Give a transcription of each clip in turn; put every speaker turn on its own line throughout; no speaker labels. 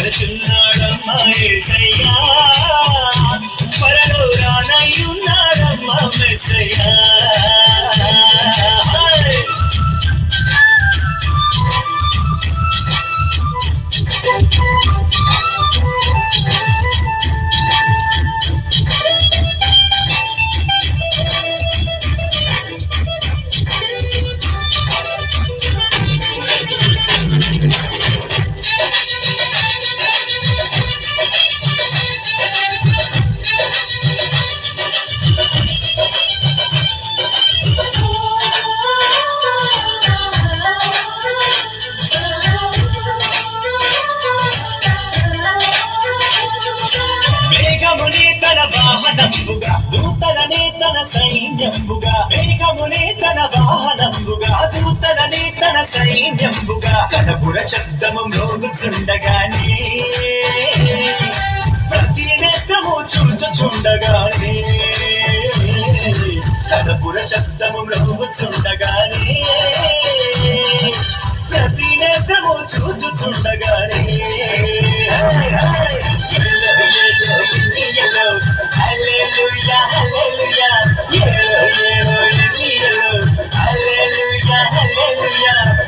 రమ్మనుచున్నాడమ్మా యేసయ్యా త్వరలో రానయ్యున్నాడమ్మా మెస్సయ్యా వాహనంబుగా దూతలనే తన సైన్యంబుగా మేఘమునే తన వాహనంబుగా దూతలనే తన సైన్యంబుగా కనపుర శబ్దము మ్రోగుచుండగానే ప్రతి నేత్రము చూచుచుండగానే కనపుర శబ్దము మ్రోగుచుండగానే ప్రతి నేత్రము చూచుచుండగానే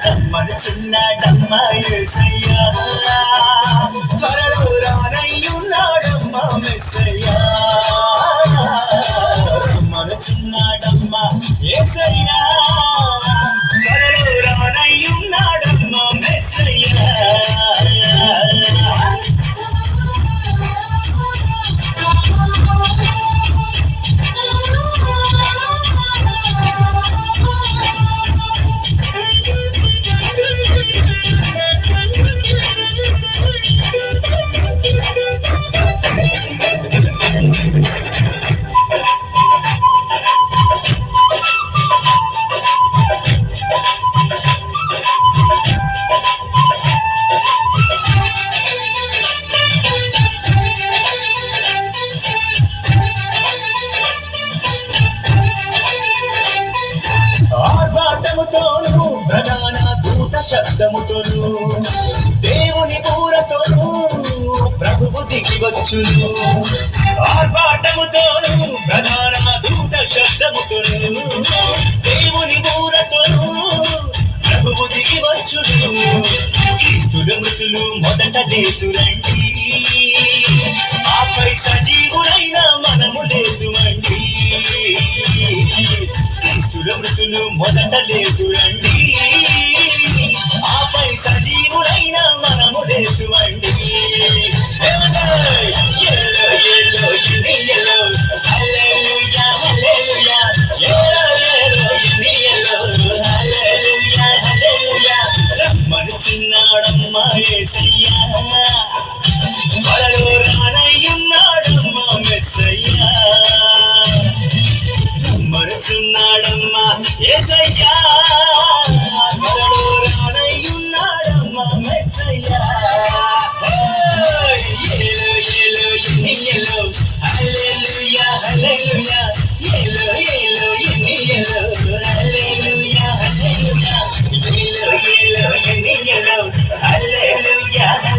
రమ్మనుచున్నాడమ్మా యేసయ్యా త్వరలో రానయ్యున్నాడమ్మా మెస్సయ్యా రమ్మనుచున్నాడమ్మా యేసయ్యా త్వరలో రానయ్యున్నాడమ్మా మెస్సయ్యా ప్రధాన దూత శబ్దముతోను దేవుని బూరతోను ప్రభువు దిగివచ్చును ఆర్భాటముతోను ప్రధాన దూత శబ్దముతోను దేవుని బూరతోను ప్రభువు దిగివచ్చును క్రీస్తుల మృతులు మొదట లేదురండి ఆపై సజీవులైన మనము లేదుమండి క్రీస్తుల మృతులు మొదట లేదురండి ఆపై సజీవులైన మనము లేదుమండి రమ్మనుచున్నాడమ్మా యేసయ్యా త్వరలో రానయ్యున్నాడమ్మా మెస్సయ్యా రమ్మనుచున్నాడమ్మా యేసయ్యా త్వరలో రానయ్యున్నాడమ్మా మెస్సయ్యా హల్లెలూయా హల్లెలూయా యేలో యేలో యేలో హల్లెలూయా హల్లెలూయా యేలో యేలో యేలో హల్లెలూయా